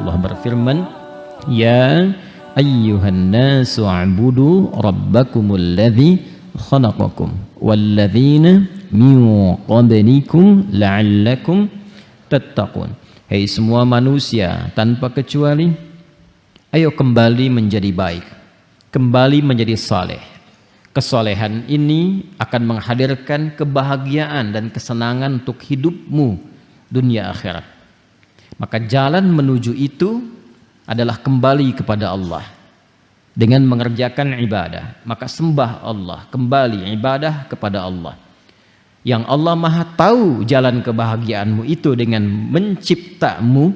Allah berfirman, ya ayyuhan nasu a'budu rabbakumul ladzi khalaqakum walladzina min qablikum la'allakum tattaqun. Hei semua manusia tanpa kecuali, ayo kembali menjadi baik, kembali menjadi saleh. Kesolehan ini akan menghadirkan kebahagiaan dan kesenangan untuk hidupmu dunia akhirat. Maka jalan menuju itu adalah kembali kepada Allah dengan mengerjakan ibadah. Maka sembah Allah, kembali ibadah kepada Allah. Yang Allah Maha tahu jalan kebahagiaanmu itu dengan menciptamu.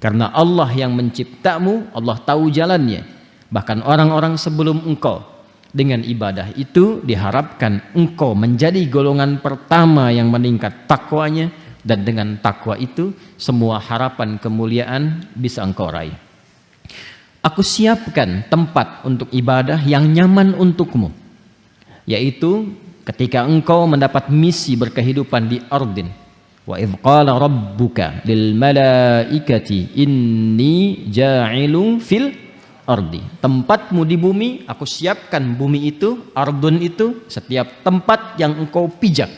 Karena Allah yang menciptamu, Allah tahu jalannya. Bahkan orang-orang sebelum engkau, dengan ibadah itu diharapkan engkau menjadi golongan pertama yang meningkat takwanya, dan dengan takwa itu semua harapan kemuliaan bisa engkau raih. Aku siapkan tempat untuk ibadah yang nyaman untukmu, yaitu ketika engkau mendapat misi berkehidupan di ardin. Wa idh qala rabbuka lil malaikati inni ja'ilun fil ardi. Tempatmu di bumi, aku siapkan bumi itu, ardun itu, setiap tempat yang engkau pijak,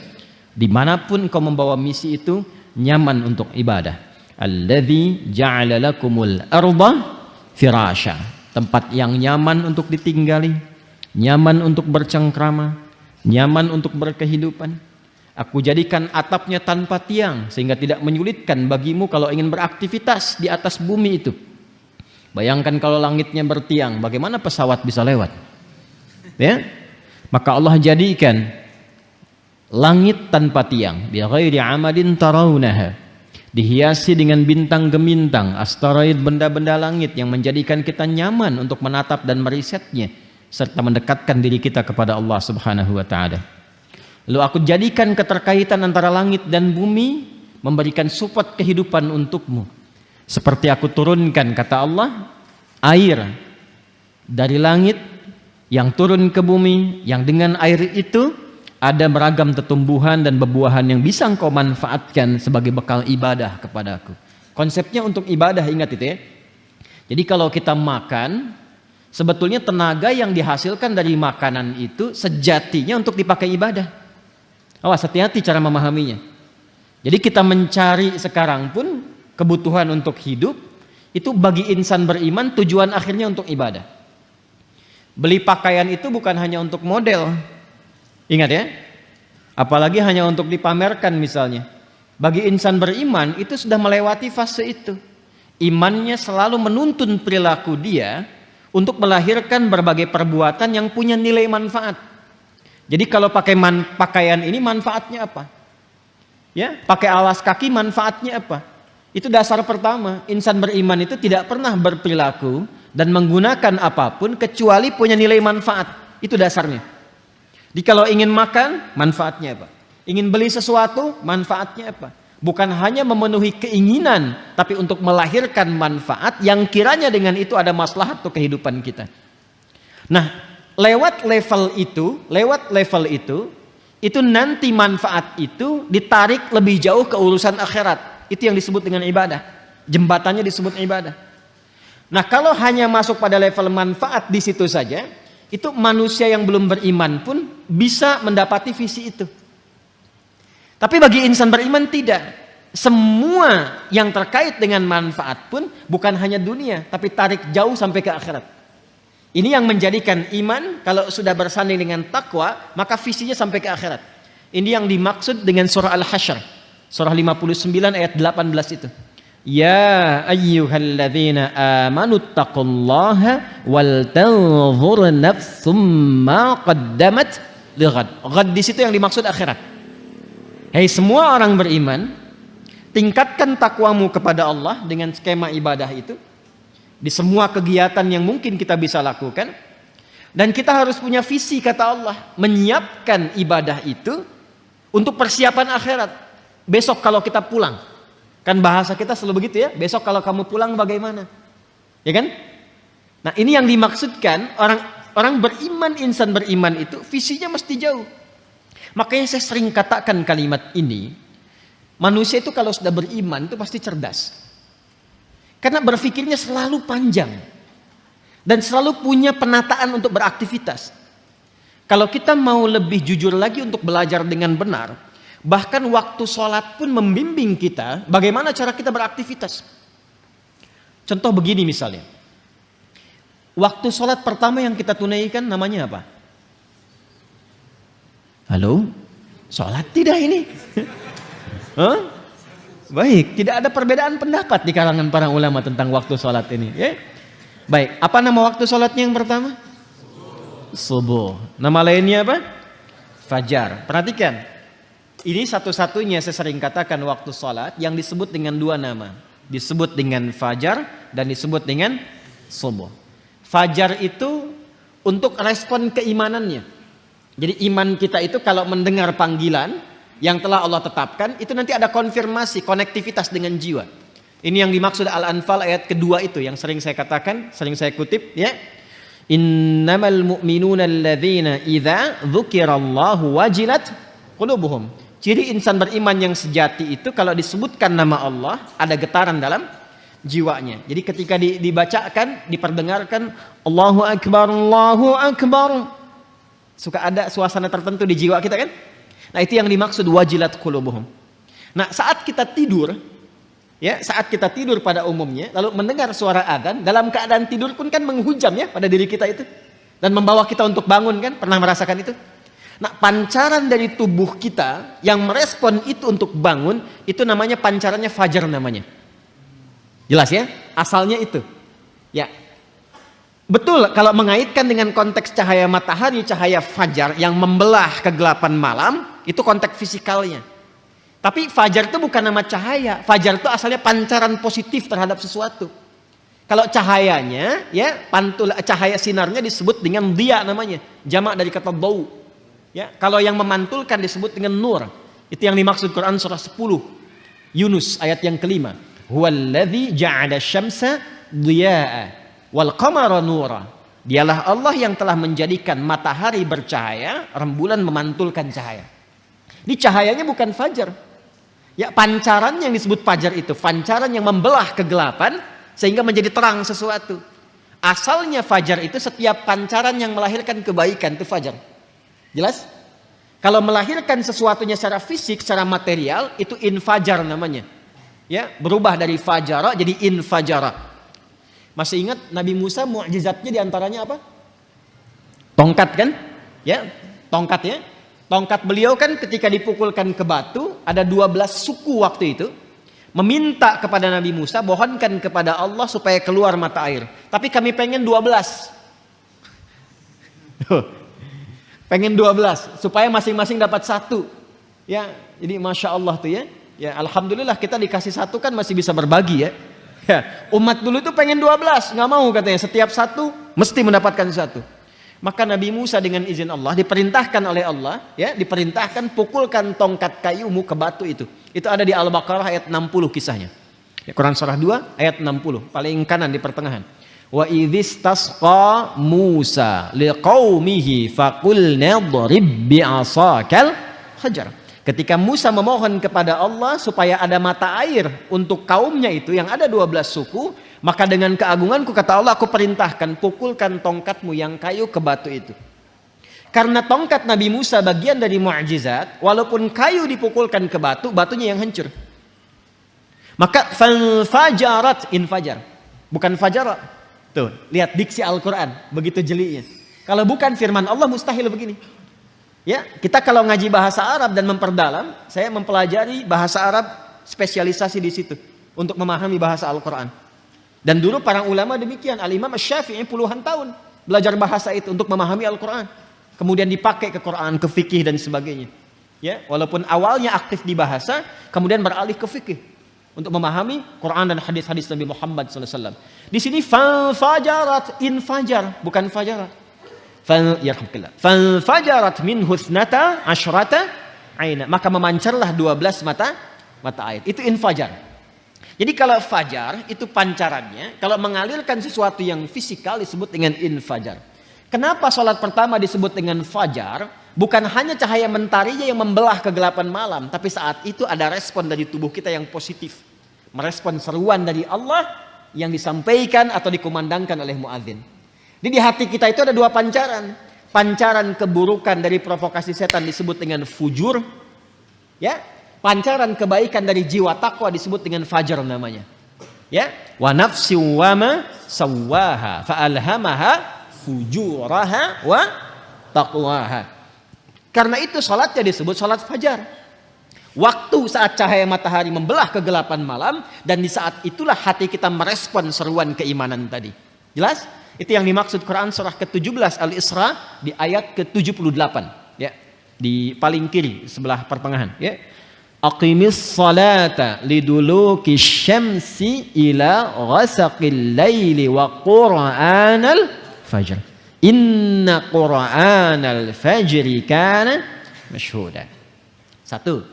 dimanapun engkau membawa misi itu, nyaman untuk ibadah. Alladzi ja'ala lakumul arda firasha. Tempat yang nyaman untuk ditinggali, nyaman untuk bercengkrama, nyaman untuk berkehidupan. Aku jadikan atapnya tanpa tiang sehingga tidak menyulitkan bagimu kalau ingin beraktivitas di atas bumi itu. Bayangkan kalau langitnya bertiang, bagaimana pesawat bisa lewat? Ya? Maka Allah jadikan langit tanpa tiang, bi ghairi amadin tarawunaha, dihiasi dengan bintang gemintang, asteroid, benda-benda langit yang menjadikan kita nyaman untuk menatap dan merisetnya, serta mendekatkan diri kita kepada Allah Subhanahu wa ta'ala. Lalu aku jadikan keterkaitan antara langit dan bumi memberikan support kehidupan untukmu. Seperti aku turunkan, kata Allah, air dari langit yang turun ke bumi, yang dengan air itu ada beragam tumbuhan dan bebuahan yang bisa engkau manfaatkan sebagai bekal ibadah kepadaku. Konsepnya untuk ibadah, ingat itu ya. Jadi kalau kita makan, sebetulnya tenaga yang dihasilkan dari makanan itu sejatinya untuk dipakai ibadah. Awas, hati-hati cara memahaminya. Jadi kita mencari sekarang pun kebutuhan untuk hidup, itu bagi insan beriman tujuan akhirnya untuk ibadah. Beli pakaian itu bukan hanya untuk model. Ingat ya. Apalagi hanya untuk dipamerkan misalnya. Bagi insan beriman itu sudah melewati fase itu. Imannya selalu menuntun perilaku dia untuk melahirkan berbagai perbuatan yang punya nilai manfaat. Jadi kalau pakai pakaian ini manfaatnya apa? Ya, pakai alas kaki manfaatnya apa? Itu dasar pertama. Insan beriman itu tidak pernah berperilaku dan menggunakan apapun kecuali punya nilai manfaat. Itu dasarnya. Jadi kalau ingin makan, manfaatnya apa? Ingin beli sesuatu, manfaatnya apa? Bukan hanya memenuhi keinginan, tapi untuk melahirkan manfaat yang kiranya dengan itu ada maslahat untuk kehidupan kita. Nah, lewat level itu nanti manfaat itu ditarik lebih jauh ke urusan akhirat. Itu yang disebut dengan ibadah. Jembatannya disebut ibadah. Nah, kalau hanya masuk pada level manfaat di situ saja, itu manusia yang belum beriman pun bisa mendapati visi itu. Tapi bagi insan beriman tidak. Semua yang terkait dengan manfaat pun bukan hanya dunia, tapi tarik jauh sampai ke akhirat. Ini yang menjadikan iman kalau sudah bersanding dengan takwa, maka visinya sampai ke akhirat. Ini yang dimaksud dengan surah Al-Hasyr, surah 59 ayat 18 itu. Ya ayyuhalladzina amanu taqullaha wal tanzur nafsum ma qaddamat lighad. Ghad di situ yang dimaksud akhirat. Hei semua orang beriman, tingkatkan takwamu kepada Allah dengan skema ibadah itu. Di semua kegiatan yang mungkin kita bisa lakukan. Dan kita harus punya visi, kata Allah, menyiapkan ibadah itu untuk persiapan akhirat. Besok kalau kita pulang, kan bahasa kita selalu begitu ya, besok kalau kamu pulang bagaimana? Ya kan? Nah, ini yang dimaksudkan orang beriman, insan beriman itu visinya mesti jauh. Makanya saya sering katakan kalimat ini, manusia itu kalau sudah beriman itu pasti cerdas. Karena berpikirnya selalu panjang dan selalu punya penataan untuk beraktivitas. Kalau kita mau lebih jujur lagi untuk belajar dengan benar, bahkan waktu sholat pun membimbing kita bagaimana cara kita beraktivitas. Contoh begini misalnya, waktu sholat pertama yang kita tunaikan namanya apa? Halo? Sholat tidak ini? Huh? Baik, tidak ada perbedaan pendapat di kalangan para ulama tentang waktu sholat ini. Ya? Baik, apa nama waktu sholatnya yang pertama? Subuh. Nama lainnya apa? Fajar. Perhatikan, ini satu-satunya saya sering katakan waktu sholat yang disebut dengan dua nama. Disebut dengan fajar dan disebut dengan subuh. Fajar itu untuk respon keimanannya. Jadi iman kita itu kalau mendengar panggilan yang telah Allah tetapkan, itu nanti ada konfirmasi, konektivitas dengan jiwa. Ini yang dimaksud Al-Anfal ayat kedua itu yang sering saya katakan, sering saya kutip ya. Innamal mu'minuna alladzina idza dzukirallahu wajilat qulubuhum. Ciri insan beriman yang sejati itu kalau disebutkan nama Allah ada getaran dalam jiwanya. Jadi ketika dibacakan, diperdengarkan Allahu Akbar, suka ada suasana tertentu di jiwa kita kan? Nah, itu yang dimaksud wajilat qulubuhum. Nah, saat kita tidur pada umumnya, lalu mendengar suara adzan, dalam keadaan tidur pun kan menghujam ya pada diri kita itu dan membawa kita untuk bangun kan? Pernah merasakan itu? Nah, pancaran dari tubuh kita yang merespon itu untuk bangun, itu namanya pancarannya fajar namanya. Jelas ya? Asalnya itu. Ya. Betul kalau mengaitkan dengan konteks cahaya matahari, cahaya fajar yang membelah kegelapan malam, itu konteks fisikalnya. Tapi fajar itu bukan nama cahaya. Fajar itu asalnya pancaran positif terhadap sesuatu. Kalau cahayanya, ya, cahaya sinarnya disebut dengan dia namanya. Jamak dari kata dau. Ya, kalau yang memantulkan disebut dengan nur. Itu yang dimaksud Quran surah 10. Yunus ayat yang kelima. Huwallazi ja'ala syamsa dhiya'a wal qamara nura. Dialah Allah yang telah menjadikan matahari bercahaya, rembulan memantulkan cahaya. Ini cahayanya bukan fajar. Ya, pancaran yang disebut fajar itu pancaran yang membelah kegelapan sehingga menjadi terang sesuatu. Asalnya fajar itu setiap pancaran yang melahirkan kebaikan itu fajar. Jelas? Kalau melahirkan sesuatunya secara fisik, secara material, itu infajar namanya. Ya, berubah dari fajara jadi infajara. Masih ingat Nabi Musa mukjizatnya diantaranya apa? Tongkat kan? Ya, tongkat ya. Tongkat beliau kan ketika dipukulkan ke batu, ada 12 suku waktu itu meminta kepada Nabi Musa, mohonkan kepada Allah supaya keluar mata air. Tapi kami pengen 12. Pengen 12 supaya masing-masing dapat satu. Ya, jadi Masya Allah tuh ya. Ya, alhamdulillah kita dikasih satu kan masih bisa berbagi ya. Ya, umat dulu itu pengen 12, nggak mau katanya, setiap satu mesti mendapatkan satu. Maka Nabi Musa dengan izin Allah diperintahkan oleh Allah, ya, diperintahkan pukulkan tongkat kayumu ke batu itu. Itu ada di Al-Baqarah ayat 60 kisahnya. Ya, Quran surah 2 ayat 60, paling kanan di pertengahan. Wa idzistasqa Musa liqaumihi faqulna dhrib bi'asakal hajar. Ketika Musa memohon kepada Allah supaya ada mata air untuk kaumnya itu yang ada 12 suku, maka dengan keagunganku kata Allah, aku perintahkan pukulkan tongkatmu yang kayu ke batu itu. Karena tongkat Nabi Musa bagian dari mukjizat, walaupun kayu dipukulkan ke batu, batunya yang hancur. Maka fajarat infajar, bukan fajarat. Tuh, lihat diksi Al-Quran, begitu jelinya. Kalau bukan firman Allah mustahil begini. Ya, kita kalau ngaji bahasa Arab dan memperdalam, saya mempelajari bahasa Arab spesialisasi di situ untuk memahami bahasa Al-Quran. Dan dulu para ulama demikian, Al-Imam Asy-Syafi'i puluhan tahun belajar bahasa itu untuk memahami Al-Quran. Kemudian dipakai ke Quran, ke fikih dan sebagainya. Ya, walaupun awalnya aktif di bahasa, kemudian beralih ke fikih untuk memahami Quran dan hadis-hadis Nabi Muhammad SAW. Di sini fajarat infajar, bukan fajarat. Fajarat min husnata asyrata aina, maka memancarlah 12 mata air. Itu infajar. Jadi kalau fajar itu pancarannya, kalau mengalirkan sesuatu yang fisikal disebut dengan infajar. Kenapa salat pertama disebut dengan fajar? Bukan hanya cahaya mentarinya yang membelah kegelapan malam, tapi saat itu ada respon dari tubuh kita yang positif. Merespon seruan dari Allah yang disampaikan atau dikumandangkan oleh muadzin. Jadi di hati kita itu ada dua pancaran. Pancaran keburukan dari provokasi setan disebut dengan fujur, ya. Pancaran kebaikan dari jiwa takwa disebut dengan fajar namanya. Ya, wa nafsi wa ma sawwaha fa alhamaha fujuraha wa taqwaha. Karena itu salatnya disebut salat fajar. Waktu saat cahaya matahari membelah kegelapan malam, dan di saat itulah hati kita merespon seruan keimanan tadi. Jelas? Itu yang dimaksud Quran surah ke-17 Al-Isra di ayat ke-78, ya. Di paling kiri sebelah pertengahan, ya. Aqimis salata liduluki syamsi ila ghasaqil laili wa qur'anal fajr. Inna qur'anal fajri kana masyhuda. Satu.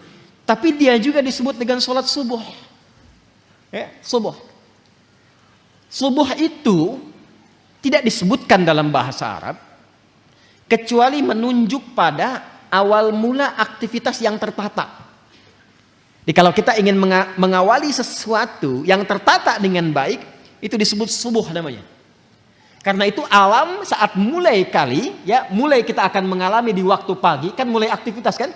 Tapi dia juga disebut dengan sholat subuh. Ya, subuh. Subuh itu tidak disebutkan dalam bahasa Arab kecuali menunjuk pada awal mula aktivitas yang tertata. Jadi kalau kita ingin mengawali sesuatu yang tertata dengan baik, itu disebut subuh namanya. Karena itu alam saat mulai kali, ya, mulai kita akan mengalami di waktu pagi, kan mulai aktivitas kan?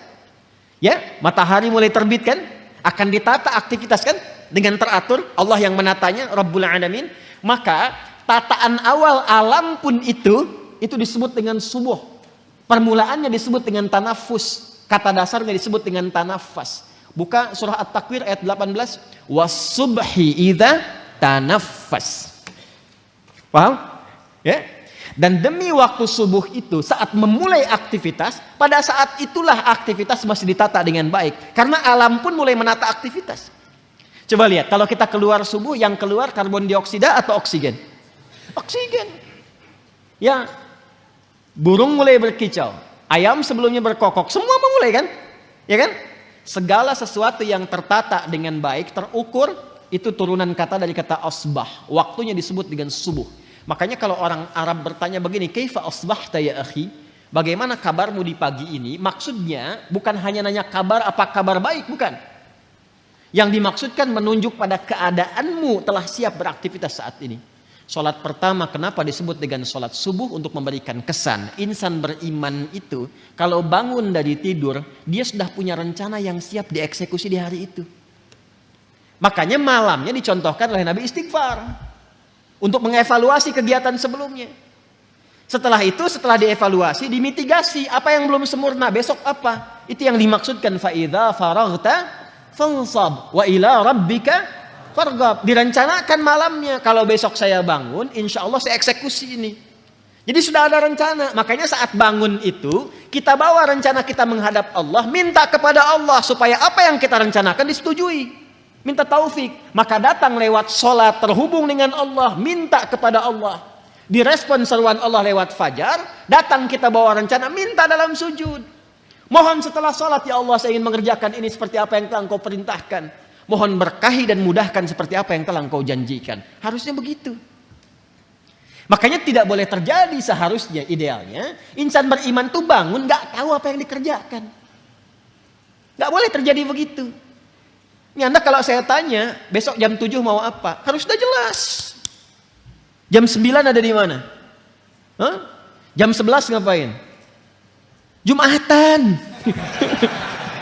Ya, matahari mulai terbit kan, akan ditata aktivitas kan, dengan teratur. Allah yang menatanya, Rabbul Alamin. Maka tataan awal alam pun itu disebut dengan subuh. Permulaannya disebut dengan tanafus. Kata dasarnya disebut dengan tanafas. Buka surah At-Takwir ayat 18. Was-subhi idza tanaffas. Paham? Ya. Dan demi waktu subuh itu saat memulai aktivitas, pada saat itulah aktivitas masih ditata dengan baik. Karena alam pun mulai menata aktivitas. Coba lihat, kalau kita keluar subuh, yang keluar karbon dioksida atau oksigen? Oksigen. Ya, burung mulai berkicau, ayam sebelumnya berkokok, semua memulai kan? Ya kan? Segala sesuatu yang tertata dengan baik, terukur, itu turunan kata dari kata asbah. Waktunya disebut dengan subuh. Makanya kalau orang Arab bertanya begini, kaifa asbahta ya akhi? Bagaimana kabarmu di pagi ini? Maksudnya bukan hanya nanya kabar, apa kabar baik, bukan. Yang dimaksudkan menunjuk pada keadaanmu telah siap beraktivitas saat ini. Salat pertama kenapa disebut dengan salat subuh? Untuk memberikan kesan insan beriman itu kalau bangun dari tidur, dia sudah punya rencana yang siap dieksekusi di hari itu. Makanya malamnya dicontohkan oleh Nabi istighfar untuk mengevaluasi kegiatan sebelumnya. Setelah itu, setelah dievaluasi, dimitigasi apa yang belum sempurna, besok apa. Itu yang dimaksudkan fa'idha faraghta fansab wa ila rabbika farghab. Direncanakan malamnya, kalau besok saya bangun, insya Allah saya eksekusi ini. Jadi sudah ada rencana. Makanya saat bangun itu, kita bawa rencana kita menghadap Allah, minta kepada Allah supaya apa yang kita rencanakan disetujui. Minta taufik, maka datang lewat sholat, terhubung dengan Allah, minta kepada Allah. Direspon seruan Allah lewat fajar, datang kita bawa rencana, minta dalam sujud. Mohon setelah sholat, ya Allah saya ingin mengerjakan ini seperti apa yang telah Engkau perintahkan. Mohon berkahi dan mudahkan seperti apa yang telah Engkau janjikan. Harusnya begitu. Makanya tidak boleh terjadi seharusnya, idealnya, insan beriman tuh bangun gak tahu apa yang dikerjakan. Gak boleh terjadi begitu. Ini Anda kalau saya tanya, besok jam 7 mau apa? Harus sudah jelas. Jam 9 ada di mana? Hah? Jam 11 ngapain? Jumatan.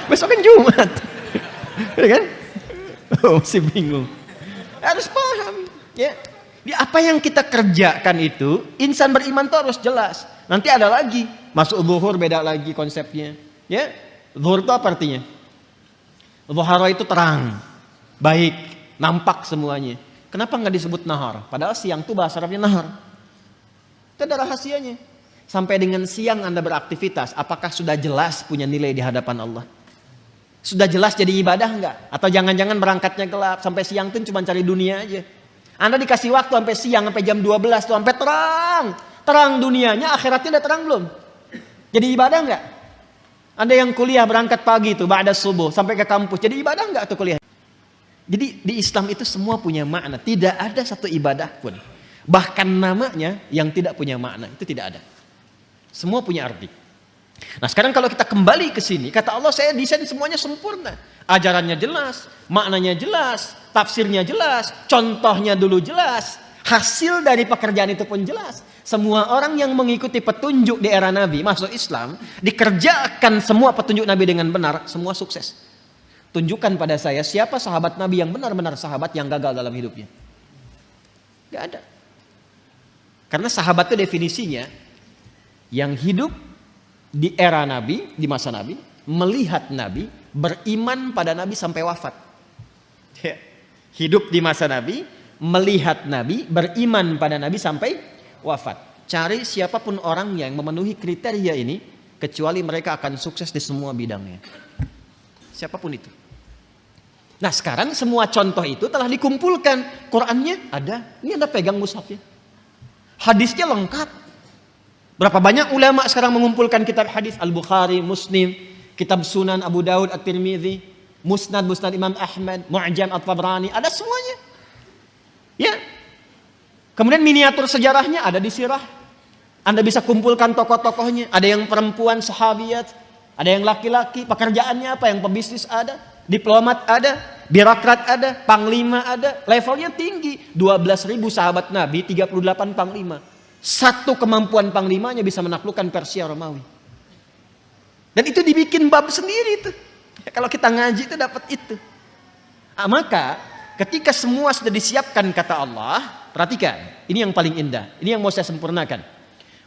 Besok kan Jumat. Ya kan? Oh, masih bingung. Harus paham. Ya. Di apa yang kita kerjakan itu, insan beriman itu harus jelas. Nanti ada lagi. Masuk zuhur beda lagi konsepnya. Ya. Zuhur itu apa artinya? Zuhara itu terang, baik, nampak semuanya. Kenapa nggak disebut nahar? Padahal siang itu bahasa Arabnya nahar. Itu ada rahasianya. Sampai dengan siang Anda beraktivitas, apakah sudah jelas punya nilai di hadapan Allah? Sudah jelas jadi ibadah nggak? Atau jangan-jangan berangkatnya gelap, sampai siang itu cuma cari dunia aja. Anda dikasih waktu sampai siang, sampai jam 12 tuh, sampai terang. Terang dunianya, akhiratnya udah terang belum? Jadi ibadah nggak? Anda yang kuliah berangkat pagi tuh, ba'da subuh sampai ke kampus, jadi ibadah enggak tuh kuliah? Jadi di Islam itu semua punya makna, tidak ada satu ibadah pun, bahkan namanya yang tidak punya makna, itu tidak ada. Semua punya arti. Nah sekarang kalau kita kembali ke sini, kata Allah saya desain semuanya sempurna, ajarannya jelas, maknanya jelas, tafsirnya jelas, contohnya dulu jelas, hasil dari pekerjaan itu pun jelas. Semua orang yang mengikuti petunjuk di era Nabi masuk Islam, dikerjakan semua petunjuk Nabi dengan benar, semua sukses. Tunjukkan pada saya siapa sahabat Nabi yang benar-benar sahabat yang gagal dalam hidupnya. Gak ada. Karena sahabat itu definisinya yang hidup di era Nabi, di masa Nabi, melihat Nabi, beriman pada Nabi sampai wafat. Hidup di masa Nabi, melihat Nabi, beriman pada Nabi sampai wafat. Cari siapapun orang yang memenuhi kriteria ini, kecuali mereka akan sukses di semua bidangnya. Siapapun itu. Nah sekarang semua contoh itu telah dikumpulkan. Qurannya ada, ini Anda pegang mushafnya. Hadisnya lengkap. Berapa banyak ulama sekarang mengumpulkan kitab hadis, Al-Bukhari, Muslim, kitab Sunan Abu Daud, At-Tirmidzi, Musnad Imam Ahmad, Mu'jam At-Tabrani, ada semuanya. Ya. Kemudian miniatur sejarahnya ada di sirah. Anda bisa kumpulkan tokoh-tokohnya. Ada yang perempuan, sahabiat, ada yang laki-laki, pekerjaannya apa, yang pebisnis ada, diplomat ada, birokrat ada, panglima ada, levelnya tinggi. 12.000 sahabat Nabi, 38 panglima. Satu kemampuan panglimanya bisa menaklukkan Persia Romawi. Dan itu dibikin bab sendiri itu. Ya, kalau kita ngaji itu dapat itu. Maka ketika semua sudah disiapkan kata Allah, perhatikan, ini yang paling indah, ini yang mau saya sempurnakan.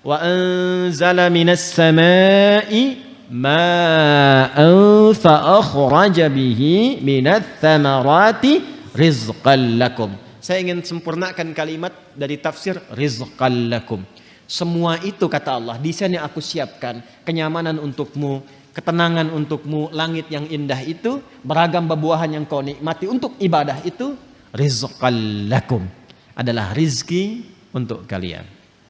Wa anzala minas samai ma'an fa akhraja bihi minats thamarati rizqan lakum. Saya ingin sempurnakan kalimat dari tafsir rizqan lakum. Semua itu kata Allah, desain yang aku siapkan, kenyamanan untukmu, ketenangan untukmu, langit yang indah itu, beragam buah-buahan yang kau nikmati untuk ibadah itu, rizqan lakum, adalah rizki untuk kalian.